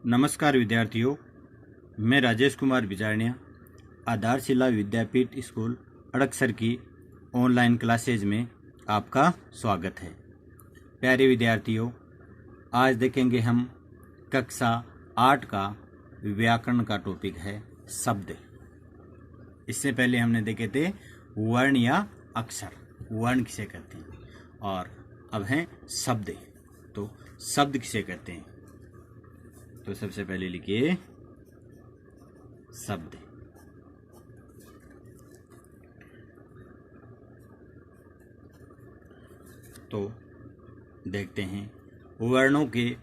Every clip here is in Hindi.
नमस्कार विद्यार्थियों, मैं राजेश कुमार बिजारनिया आधारशिला विद्यापीठ स्कूल अड़कसर की ऑनलाइन क्लासेज में आपका स्वागत है। प्यारे विद्यार्थियों, आज देखेंगे हम कक्षा 8 का व्याकरण का टॉपिक है शब्द। इससे पहले हमने देखे थे वर्ण या अक्षर, वर्ण किसे कहते हैं, और अब हैं शब्द। तो शब्द किसे कहते हैं? तो सबसे पहले लिखिए शब्द। तो देखते हैं, वर्णों के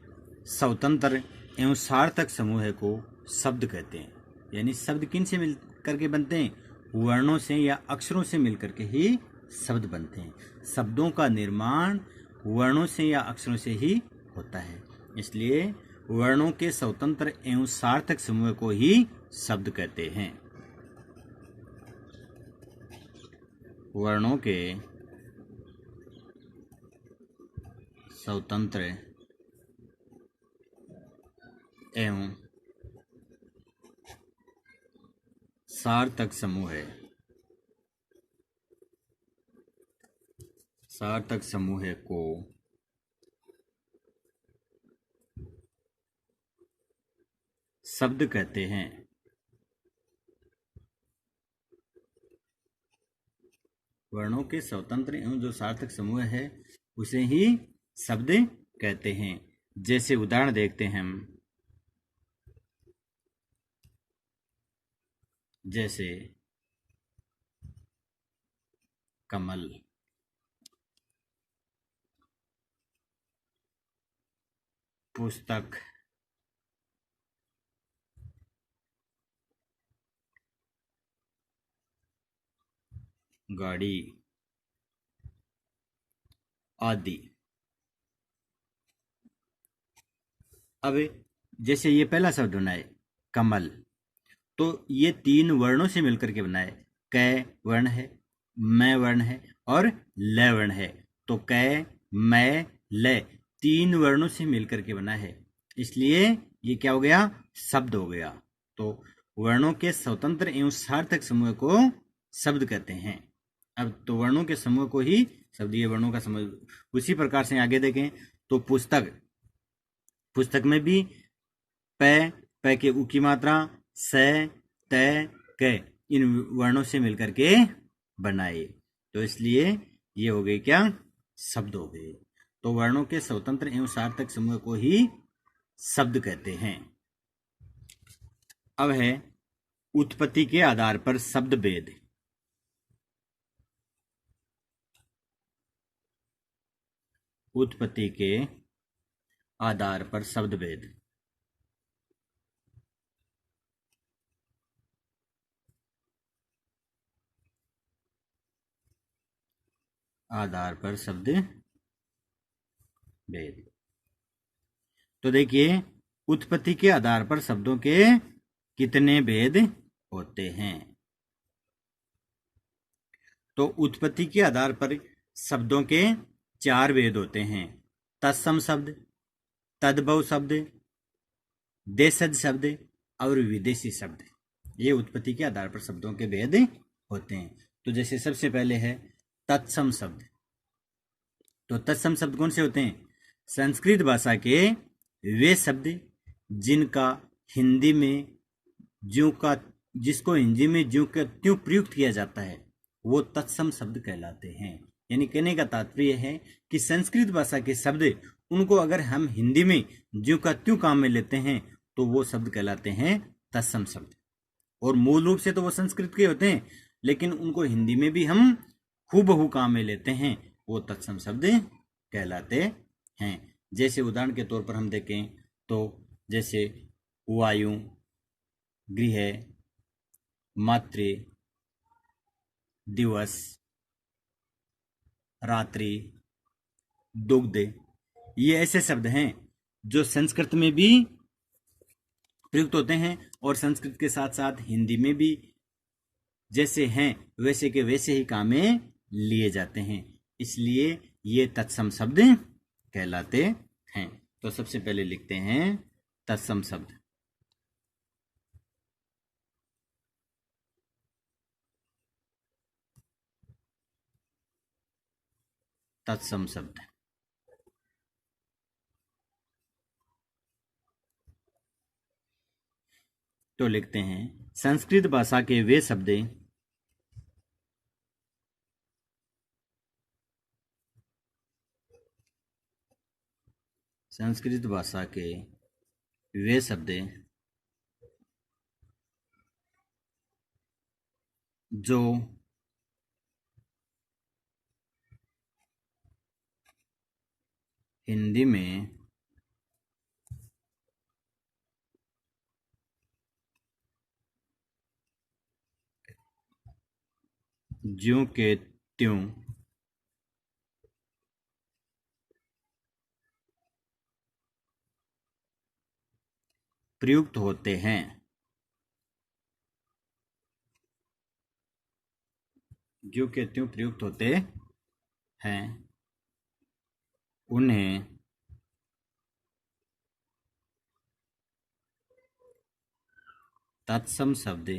स्वतंत्र एवं सार्थक समूह को शब्द कहते हैं। यानी शब्द किन से मिल करके बनते हैं? वर्णों से या अक्षरों से मिलकर के ही शब्द बनते हैं। शब्दों का निर्माण वर्णों से या अक्षरों से ही होता है, इसलिए वर्णों के स्वतंत्र एवं सार्थक समूह को ही शब्द कहते हैं। वर्णों के स्वतंत्र एवं सार्थक समूह को शब्द कहते हैं। वर्णों के स्वतंत्र एवं जो सार्थक समूह है उसे ही शब्द कहते हैं। जैसे उदाहरण देखते हैं हम, जैसे कमल, पुस्तक, गाड़ी आदि। अब जैसे ये पहला शब्द बना है कमल, तो ये 3 वर्णों से मिलकर के बना है। कै वर्ण है, मैं वर्ण है और ल वर्ण है। तो कै, मैं, ल 3 वर्णों से मिलकर के बना है, इसलिए ये क्या हो गया? शब्द हो गया। तो वर्णों के स्वतंत्र एवं सार्थक समूह को शब्द कहते हैं। अब तो वर्णों के समूह को ही शब्द, ये वर्णों का समूह। उसी प्रकार से आगे देखें तो पुस्तक में भी पै के उ की मात्रा, से, तय, कै इन वर्णों से मिलकर के बनाए, तो इसलिए ये हो गए क्या? शब्द हो गए। तो वर्णों के स्वतंत्र एवं सार्थक समूह को ही शब्द कहते हैं। अब है उत्पत्ति के आधार पर शब्द भेद। उत्पत्ति के आधार पर शब्द भेद। आधार पर शब्द भेद। तो देखिए, उत्पत्ति के आधार पर शब्दों के कितने भेद होते हैं? तो उत्पत्ति के आधार पर शब्दों के 4 भेद होते हैं। तत्सम शब्द, तद्भव शब्द, देशज शब्द और विदेशी शब्द। ये उत्पत्ति के आधार पर शब्दों के भेद होते हैं। तो जैसे सबसे पहले है तत्सम शब्द। तो तत्सम शब्द कौन से होते हैं? संस्कृत भाषा के वे शब्द जिनका हिंदी में जिसको हिंदी में ज्यों का त्यों प्रयुक्त किया जाता है, वो तत्सम शब्द कहलाते हैं। यानी कहने का तात्पर्य है कि संस्कृत भाषा के शब्द, उनको अगर हम हिंदी में ज्यों का त्यों काम में लेते हैं तो वो शब्द कहलाते हैं तत्सम शब्द। और मूल रूप से तो वो संस्कृत के होते हैं, लेकिन उनको हिंदी में भी हम हूबहू काम में लेते हैं, वो तत्सम शब्द कहलाते हैं। जैसे उदाहरण के तौर पर हम देखें तो जैसे वायु, गृह, मातृ, दिवस, रात्रि, दुग्ध, ये ऐसे शब्द हैं जो संस्कृत में भी प्रयुक्त होते हैं और संस्कृत के साथ साथ हिंदी में भी जैसे हैं वैसे के वैसे ही काम में लिए जाते हैं, इसलिए ये तत्सम शब्द कहलाते हैं। तो सबसे पहले लिखते हैं तत्सम शब्द। तत्सम शब्द। तो लिखते हैं संस्कृत भाषा के वे शब्द संस्कृत भाषा के वे शब्द जो हिंदी में ज्यों के त्यों प्रयुक्त होते हैं, ज्यों के त्यों प्रयुक्त होते हैं, उन्हें तत्सम शब्द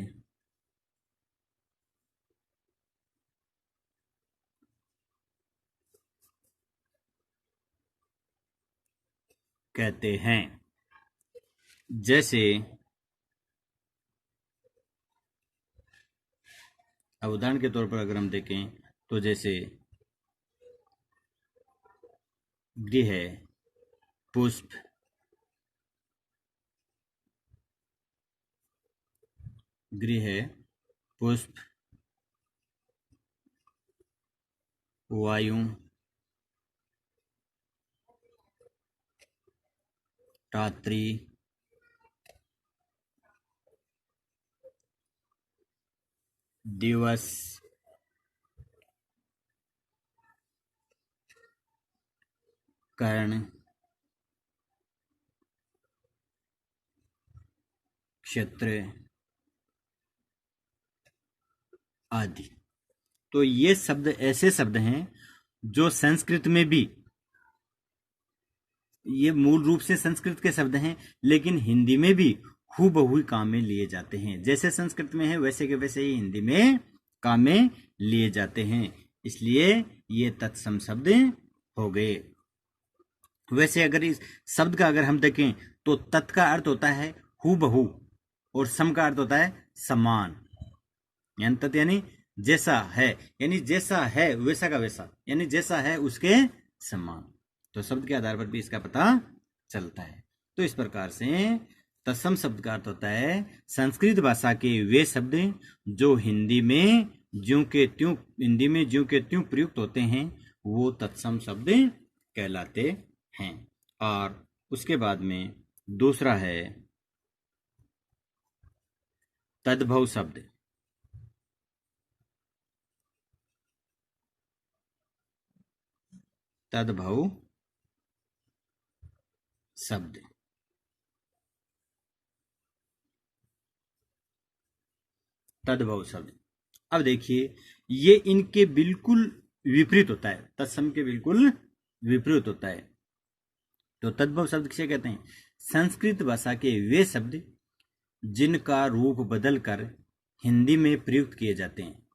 कहते हैं। जैसे अब उदाहरण के तौर पर अगर हम देखें तो जैसे गृह, पुष्प, गृह, पुष्प, वायु, रात्रि, दिवस, कर्ण, क्षेत्र आदि। तो ये शब्द ऐसे शब्द हैं जो संस्कृत में भी, ये मूल रूप से संस्कृत के शब्द हैं, लेकिन हिंदी में भी हूबहू काम में लिए जाते हैं। जैसे संस्कृत में है वैसे के वैसे ही हिंदी में काम में लिए जाते हैं, इसलिए ये तत्सम शब्द हो गए। वैसे अगर इस शब्द का अगर हम देखें तो तत् का अर्थ होता है हूबहू और सम का अर्थ होता है समान, यानी तत् यानी जैसा है, यानी जैसा है वैसा का वैसा, यानी जैसा है उसके समान। तो शब्द के आधार पर भी इसका पता चलता है। तो इस प्रकार से तत्सम शब्द का अर्थ होता है संस्कृत भाषा के वे शब्द जो हिंदी में ज्यों के त्यों प्रयुक्त होते हैं, वो तत्सम शब्द कहलाते हैं। और उसके बाद में दूसरा है तद्भव शब्द। तद्भव शब्द, तद्भव शब्द। अब देखिए ये इनके बिल्कुल विपरीत होता है, तत्सम के बिल्कुल विपरीत होता है। तो तद्भव शब्द किसे कहते हैं? संस्कृत भाषा के वे शब्द जिनका रूप बदलकर हिंदी में प्रयुक्त किए जाते हैं।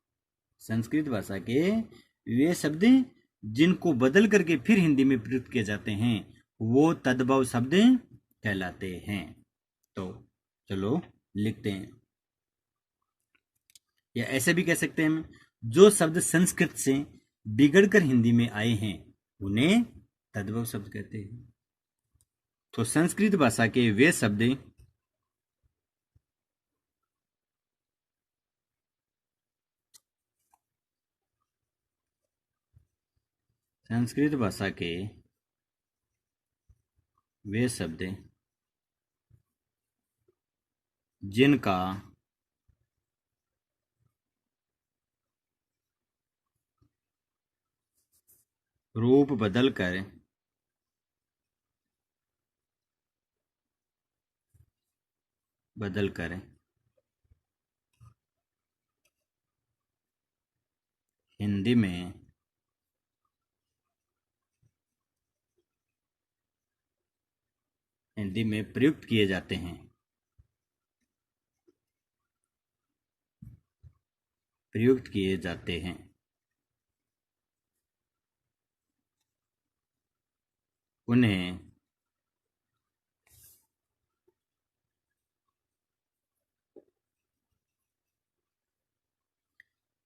संस्कृत भाषा के वे शब्द जिनको बदल करके फिर हिंदी में प्रयुक्त किए जाते हैं, वो तद्भव शब्द कहलाते हैं। तो चलो लिखते हैं, या ऐसे भी कह सकते हैं हम, जो शब्द संस्कृत से बिगड़कर हिंदी में आए हैं उन्हें तद्भव शब्द कहते हैं। तो संस्कृत भाषा के वे शब्द संस्कृत भाषा के वे शब्द जिनका रूप बदलकर हिंदी में हिंदी में प्रयुक्त किए जाते हैं। प्रयुक्त किए जाते हैं। उन्हें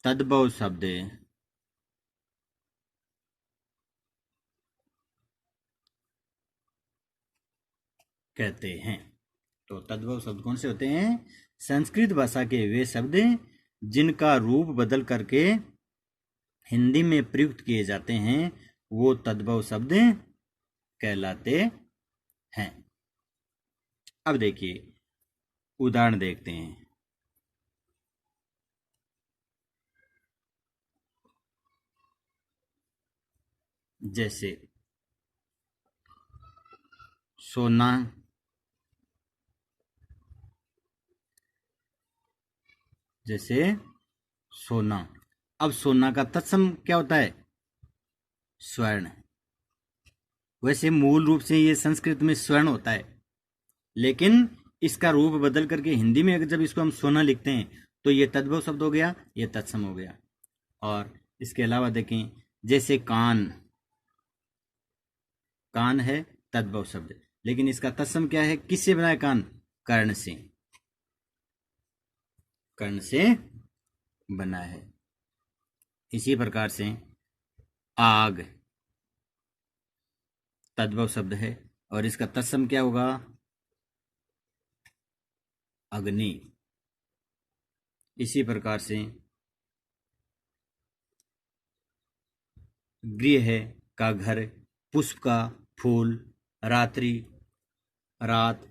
तद्भव शब्द कहते हैं। तो तद्भव शब्द कौन से होते हैं? संस्कृत भाषा के वे शब्द जिनका रूप बदल करके हिंदी में प्रयुक्त किए जाते हैं, वो तद्भव शब्द कहलाते हैं। अब देखिए उदाहरण देखते हैं। जैसे सोना, जैसे सोना। अब सोना का तत्सम क्या होता है? स्वर्ण। वैसे मूल रूप से ये संस्कृत में स्वर्ण होता है, लेकिन इसका रूप बदल करके हिंदी में अगर जब इसको हम सोना लिखते हैं तो ये तद्भव शब्द हो गया, ये तत्सम हो गया। और इसके अलावा देखें, जैसे कान, कान है तद्भव शब्द, लेकिन इसका तत्सम क्या है? किससे बना है कान? कर्ण से। कर्ण से बना है। इसी प्रकार से आग तद्भव शब्द है और इसका तत्सम क्या होगा? अग्नि। इसी प्रकार से गृह का घर, पुष्प का फूल, रात्रि रात,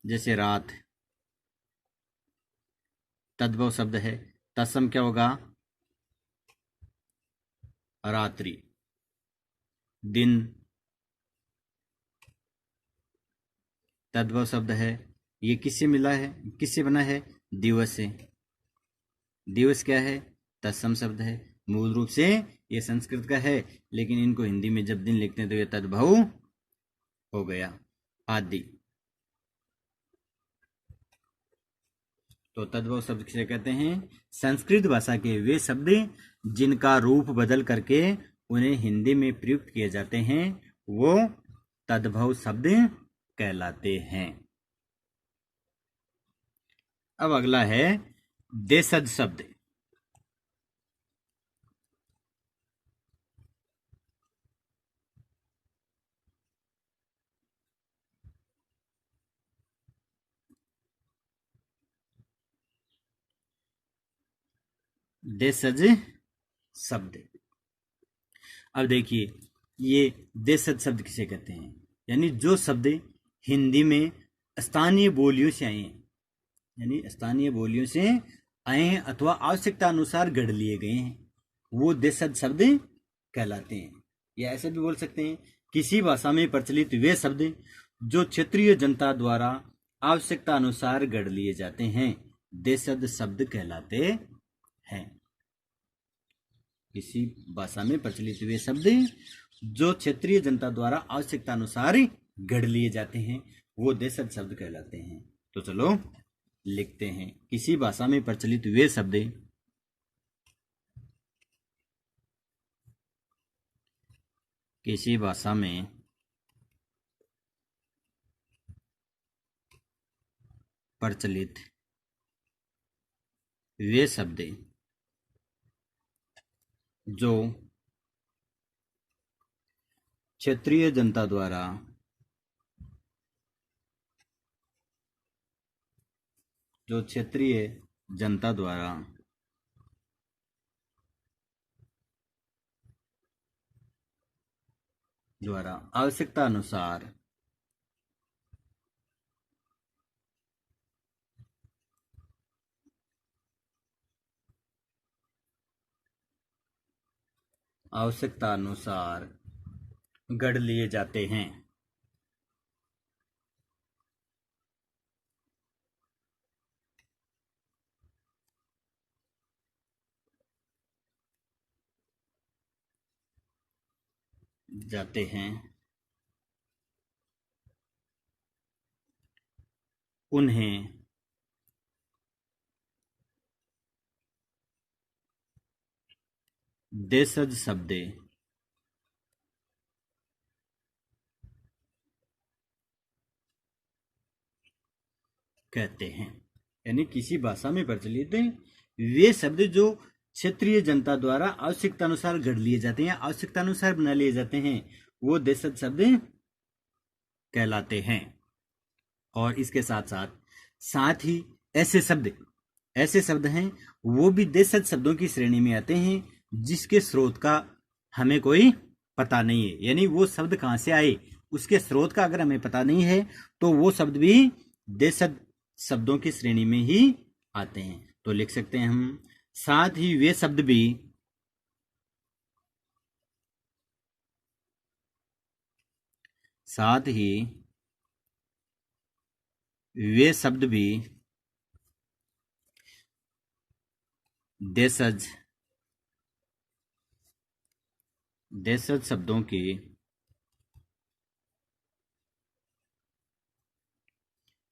जैसे रात तद्भव शब्द है, तत्सम क्या होगा? रात्रि। दिन तद्भव शब्द है, ये किससे मिला है, किससे बना है? दिवस से। दिवस क्या है? तत्सम शब्द है। मूल रूप से ये संस्कृत का है, लेकिन इनको हिंदी में जब दिन लिखते हैं तो ये तद्भव हो गया। आदि। तो तद्भव शब्द किसे कहते हैं? संस्कृत भाषा के वे शब्द जिनका रूप बदल करके उन्हें हिंदी में प्रयुक्त किए जाते हैं, वो तद्भव शब्द कहलाते हैं। अब अगला है देशज शब्द। देशज शब्द। अब देखिए, ये देशज शब्द किसे कहते हैं? यानी जो शब्द हिंदी में स्थानीय बोलियों से आए हैं, यानी स्थानीय बोलियों से आए हैं अथवा आवश्यकता अनुसार गढ़ लिए गए हैं, वो देशज शब्द कहलाते हैं। या ऐसे भी बोल सकते हैं, किसी भाषा में प्रचलित वे शब्द जो क्षेत्रीय जनता द्वारा आवश्यकता अनुसार गढ़ लिए जाते हैं, देशज शब्द कहलाते हैं। किसी भाषा में प्रचलित वे शब्द जो क्षेत्रीय जनता द्वारा आवश्यकता अनुसार गढ़ लिए जाते हैं, वो देशज शब्द कहलाते हैं। तो चलो लिखते हैं, किसी भाषा में प्रचलित वे शब्द किसी भाषा में प्रचलित वे शब्द जो क्षेत्रीय जनता द्वारा आवश्यकता अनुसार गढ़ लिए जाते हैं। जाते हैं उन्हें देशज शब्द कहते हैं। यानी किसी भाषा में प्रचलित वे शब्द जो क्षेत्रीय जनता द्वारा आवश्यकता अनुसार गढ़ लिए जाते हैं, आवश्यकता अनुसार बना लिए जाते हैं, वो देशज शब्द कहलाते हैं। और इसके साथ साथ साथ ही ऐसे शब्द हैं वो भी देशज शब्दों की श्रेणी में आते हैं जिसके स्रोत का हमें कोई पता नहीं है। यानी वो शब्द कहाँ से आए, उसके स्रोत का अगर हमें पता नहीं है तो वो शब्द भी देशज शब्दों की श्रेणी में ही आते हैं। तो लिख सकते हैं हम, साथ ही वे शब्द भी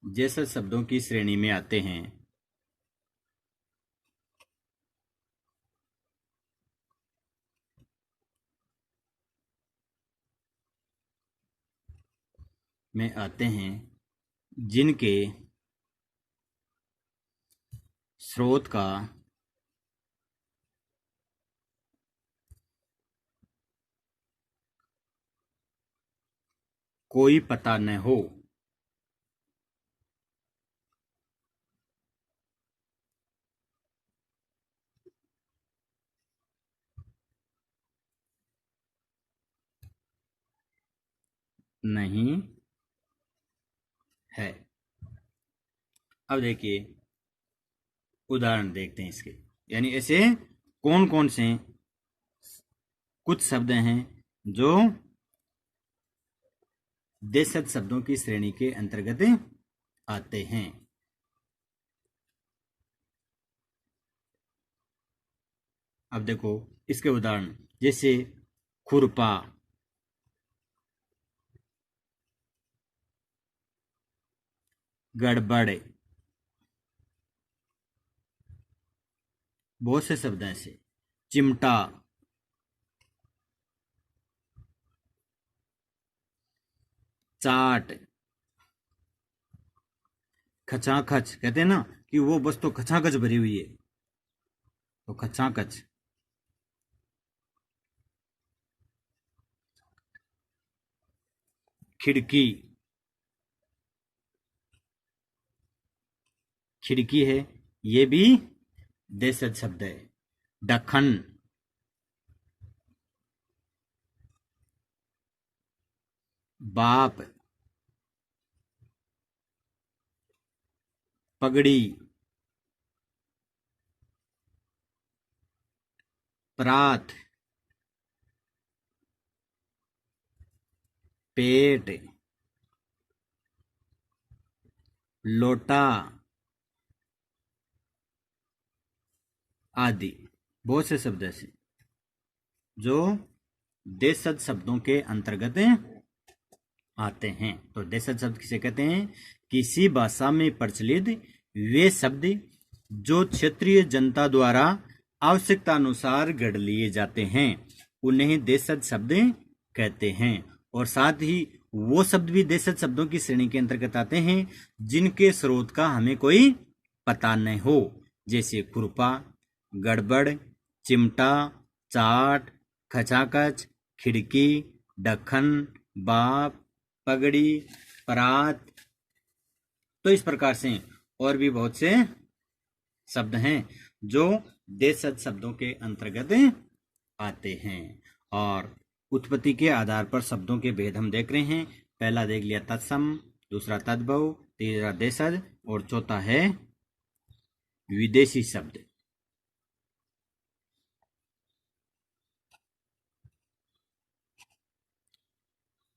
देशज शब्दों की श्रेणी में आते हैं। में आते हैं जिनके स्रोत का कोई पता न हो। नहीं है। अब देखिए उदाहरण देखते हैं इसके। यानी ऐसे कौन कौन से कुछ शब्द हैं जो देशज शब्दों की श्रेणी के अंतर्गत आते हैं। अब देखो इसके उदाहरण, जैसे खुरपा, गड़बड़, बहुत से शब्द हैं ऐसे, चिमटा, चाट, खचाखच, कहते हैं ना कि वो बस तो खचाखच भरी हुई है, तो खचाखच। खिड़की, खिड़की है, ये भी देशज शब्द है। दखन, बाप, पगड़ी, परात, पेट, लोटा आदि। बहुत से शब्द ऐसे जो देशज शब्दों के अंतर्गत आते हैं। तो देशज शब्द किसे कहते हैं? किसी भाषा में प्रचलित वे शब्द जो क्षेत्रीय जनता द्वारा आवश्यकता अनुसार गढ़ लिए जाते हैं, उन्हें देशज शब्द कहते हैं। और साथ ही वो शब्द भी देशज शब्दों की श्रेणी के अंतर्गत आते हैं जिनके स्रोत का हमें कोई पता नहीं हो, जैसे खुरपा, गड़बड़, चिमटा, चाट, खचाखच, खिड़की, दखन, बाप, पगड़ी, परात। तो इस प्रकार से और भी बहुत से शब्द हैं जो देशज शब्दों के अंतर्गत आते हैं। और उत्पत्ति के आधार पर शब्दों के भेद हम देख रहे हैं। पहला देख लिया तत्सम, दूसरा तद्भव, तीसरा देशज और चौथा है विदेशी शब्द।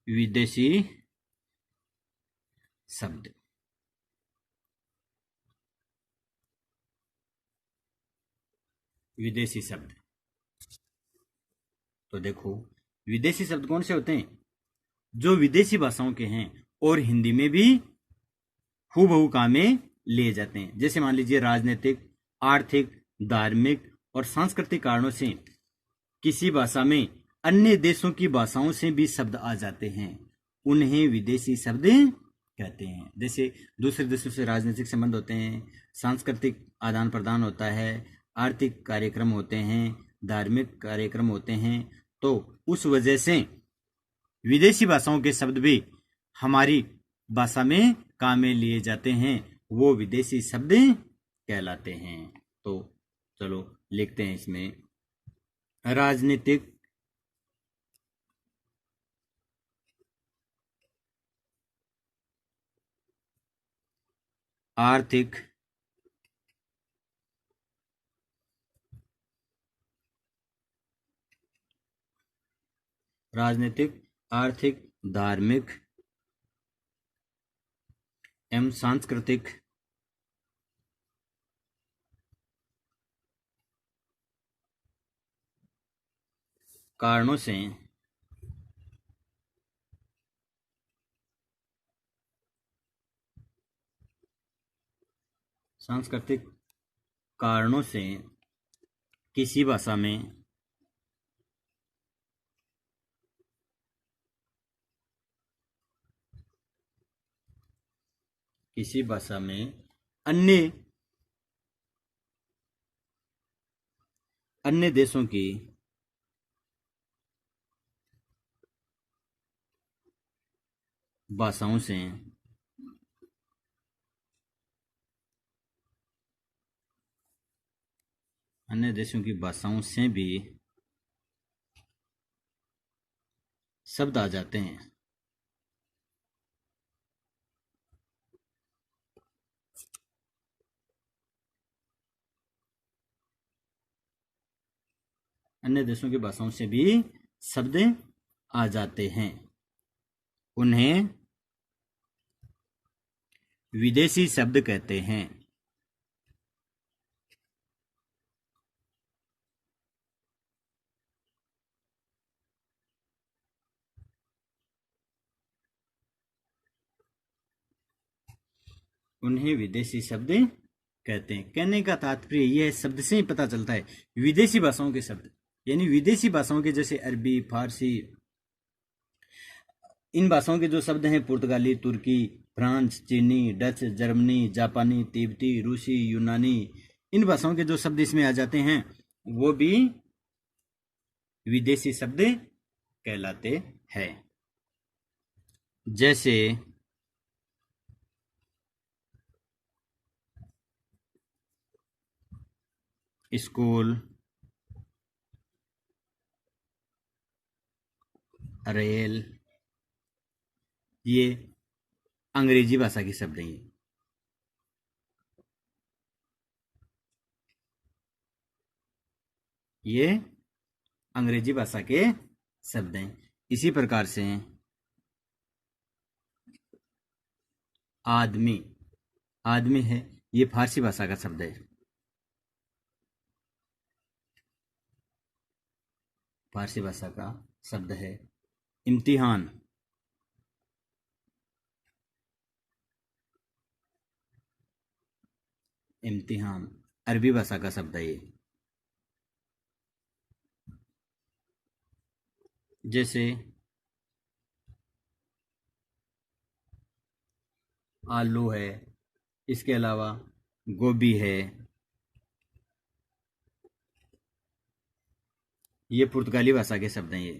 विदेशी शब्द, विदेशी शब्द। तो देखो विदेशी शब्द कौन से होते हैं? जो विदेशी भाषाओं के हैं और हिंदी में भी हूबहू काम में लिए जाते हैं। जैसे मान लीजिए राजनीतिक, आर्थिक, धार्मिक और सांस्कृतिक कारणों से किसी भाषा में अन्य देशों की भाषाओं से भी शब्द आ जाते हैं, उन्हें विदेशी शब्द कहते हैं। जैसे दूसरे देशों से राजनीतिक संबंध होते हैं, सांस्कृतिक आदान प्रदान होता है, आर्थिक कार्यक्रम होते हैं, धार्मिक कार्यक्रम होते हैं, तो उस वजह से विदेशी भाषाओं के शब्द भी हमारी भाषा में काम में लिए जाते हैं, वो विदेशी शब्द कहलाते हैं। तो चलो लिखते हैं इसमें राजनीतिक, आर्थिक, राजनीतिक, आर्थिक, धार्मिक एवं सांस्कृतिक कारणों से सांस्कृतिक कारणों से किसी भाषा में अन्य अन्य देशों की भाषाओं से भी शब्द आ जाते हैं। अन्य देशों की भाषाओं से भी शब्द आ जाते हैं, उन्हें विदेशी शब्द कहते हैं। उन्हें विदेशी शब्द कहते हैं। कहने का तात्पर्य यह शब्द से ही पता चलता है, विदेशी भाषाओं के शब्द यानी विदेशी भाषाओं के, जैसे अरबी, फारसी, इन भाषाओं के जो शब्द हैं पुर्तगाली, तुर्की, फ्रांस, चीनी, डच, जर्मनी, जापानी, तिब्बती, रूसी, यूनानी, इन भाषाओं के जो शब्द इसमें आ जाते हैं वो भी विदेशी शब्द कहलाते हैं। जैसे स्कूल, रेल, ये अंग्रेजी भाषा के शब्द हैं। ये अंग्रेजी भाषा के शब्द हैं। इसी प्रकार से आदमी, आदमी है, ये फारसी भाषा का शब्द है। फारसी भाषा का शब्द है। इम्तिहान, इम्तिहान अरबी भाषा का शब्द है ये। जैसे आलू है, इसके अलावा गोभी है, ये पुर्तगाली भाषा के शब्द हैं। ये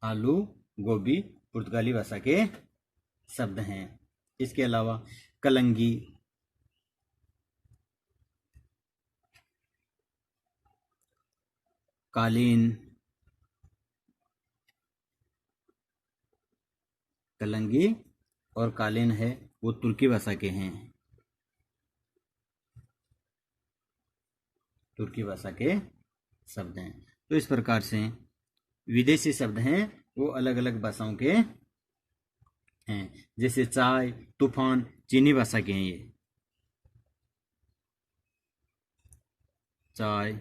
आलू, गोभी पुर्तगाली भाषा के शब्द हैं। इसके अलावा कलंगी, कालीन, कलंगी और कालीन है, वो तुर्की भाषा के हैं। तुर्की भाषा के शब्द हैं। तो इस प्रकार से विदेशी शब्द हैं वो अलग अलग भाषाओं के हैं। जैसे चाय, तूफान चीनी भाषा के हैं। ये चाय,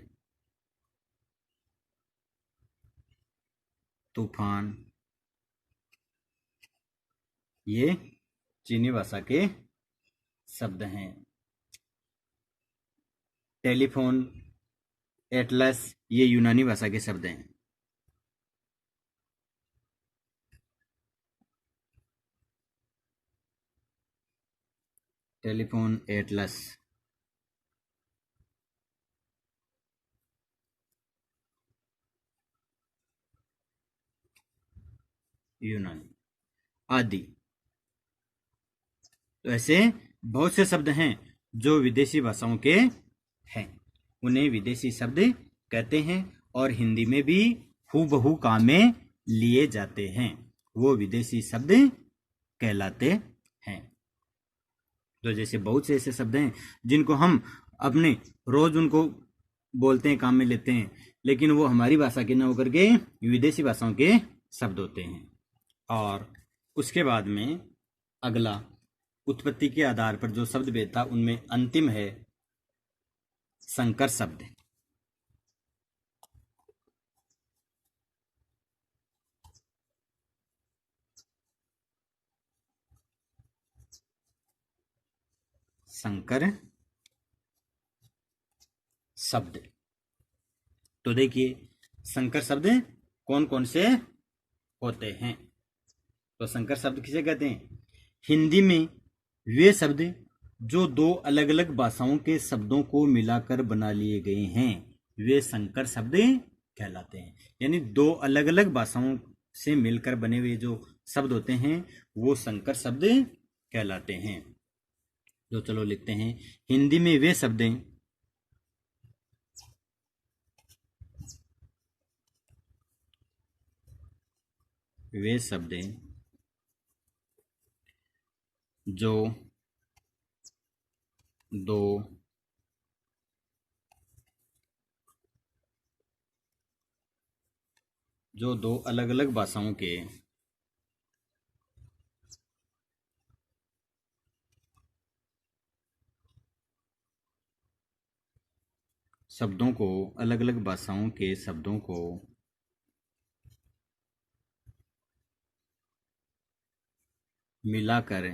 तूफान, ये चीनी भाषा के शब्द हैं। टेलीफोन, एटलस, ये यूनानी भाषा के शब्द हैं। टेलीफोन, एटलस, यूनानी आदि। तो ऐसे बहुत से शब्द हैं जो विदेशी भाषाओं के हैं, उन्हें विदेशी शब्द कहते हैं और हिंदी में भी हूबहू काम में लिए जाते हैं, वो विदेशी शब्द कहलाते हैं। तो जैसे बहुत से ऐसे शब्द हैं जिनको हम अपने रोज उनको बोलते हैं, काम में लेते हैं, लेकिन वो हमारी भाषा के न होकर के विदेशी भाषाओं के शब्द होते हैं। और उसके बाद में अगला उत्पत्ति के आधार पर जो शब्द भेद था उनमें अंतिम है संकर शब्द। संकर शब्द, तो देखिए संकर शब्द कौन कौन से होते हैं। तो संकर शब्द किसे कहते हैं? हिंदी में वे शब्द जो दो अलग अलग भाषाओं के शब्दों को मिलाकर बना लिए गए हैं, वे संकर शब्द कहलाते हैं। यानी दो अलग अलग भाषाओं से मिलकर बने हुए जो शब्द होते हैं वो संकर शब्द कहलाते हैं। तो चलो लिखते हैं, हिंदी में वे शब्द जो दो अलग अलग भाषाओं के शब्दों को, अलग अलग भाषाओं के शब्दों को मिलाकर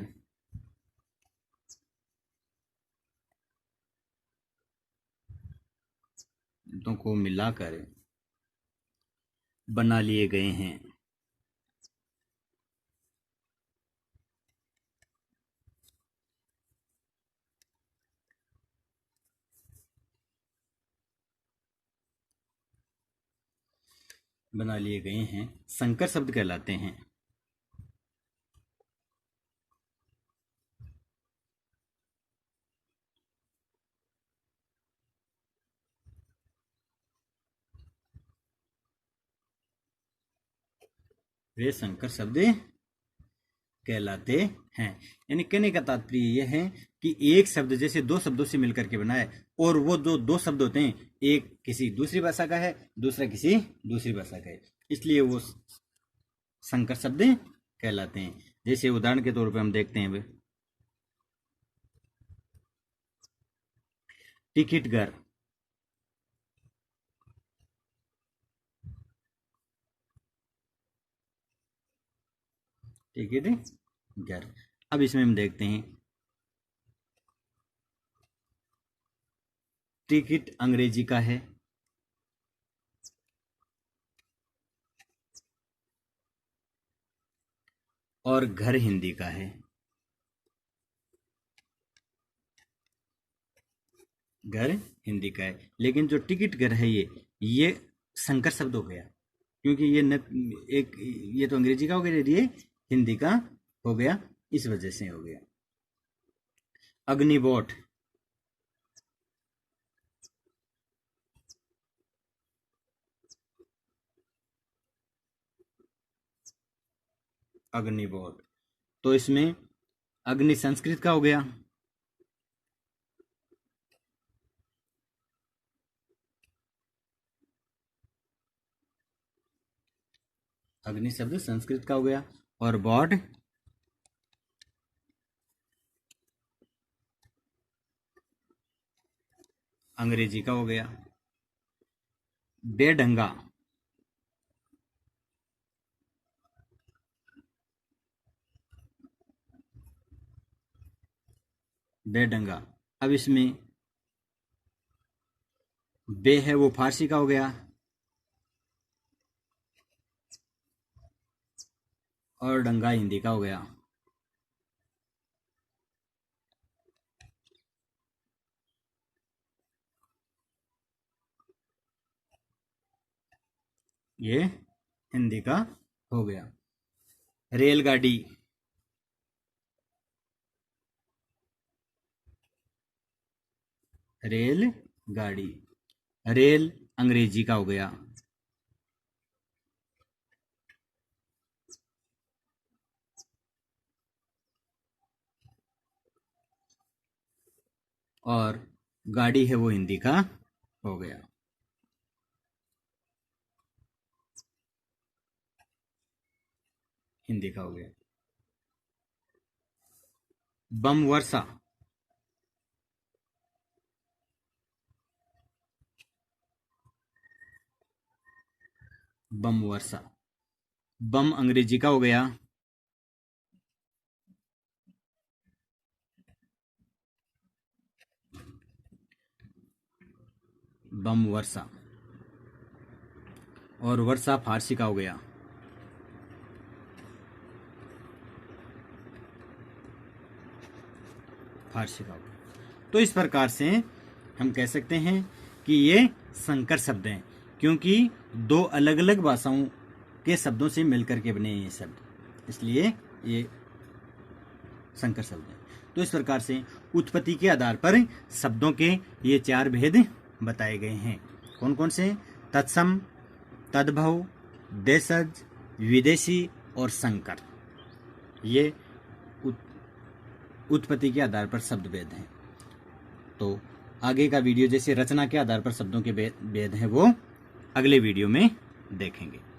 बना लिए गए हैं। संकर शब्द कहलाते हैं। वे संकर शब्द कहलाते हैं। यानी कहने का तात्पर्य यह है कि एक शब्द जैसे दो शब्दों से मिलकर के बना है और वो जो दो शब्द होते हैं एक किसी दूसरी भाषा का है, दूसरा किसी दूसरी भाषा का है, इसलिए वो संकर शब्द कहलाते हैं। जैसे उदाहरण के तौर पर हम देखते हैं टिकट घर, टिकट घर। अब इसमें हम देखते हैं टिकट अंग्रेजी का है और घर हिंदी का है। घर हिंदी का है, लेकिन जो टिकट घर है ये संकर शब्द हो गया, क्योंकि ये न एक, ये तो अंग्रेजी का हो गया, ये हिंदी का हो गया, इस वजह से हो गया। अग्निबोट, अग्निबोट, तो इसमें अग्नि संस्कृत का हो गया, अग्नि शब्द संस्कृत का हो गया, और बोट अंग्रेजी का हो गया। बेढंगा, बेढंगा। अब इसमें बे है वो फारसी का हो गया और डंगा हिंदी का हो गया। ये हिंदी का हो गया। रेलगाड़ी, रेल गाड़ी। रेल अंग्रेजी का हो गया। और गाड़ी है वो हिंदी का हो गया। हिंदी का हो गया। बम वर्षा, बम वर्षा। बम अंग्रेजी का हो गया। बम वर्षा। और वर्षा फारसी का हो गया। फारसी का हो गया। तो इस प्रकार से हम कह सकते हैं कि ये संकर शब्द हैं, क्योंकि दो अलग अलग भाषाओं के शब्दों से मिलकर के बने हैं ये शब्द, इसलिए ये संकर शब्द हैं। तो इस प्रकार से उत्पत्ति के आधार पर शब्दों के ये चार भेद बताए गए हैं। कौन कौन से? तत्सम, तद्भव, देशज, विदेशी और संकर। ये उत्पत्ति के आधार पर शब्द भेद हैं। तो आगे का वीडियो जैसे रचना के आधार पर शब्दों के भेद हैं वो अगले वीडियो में देखेंगे।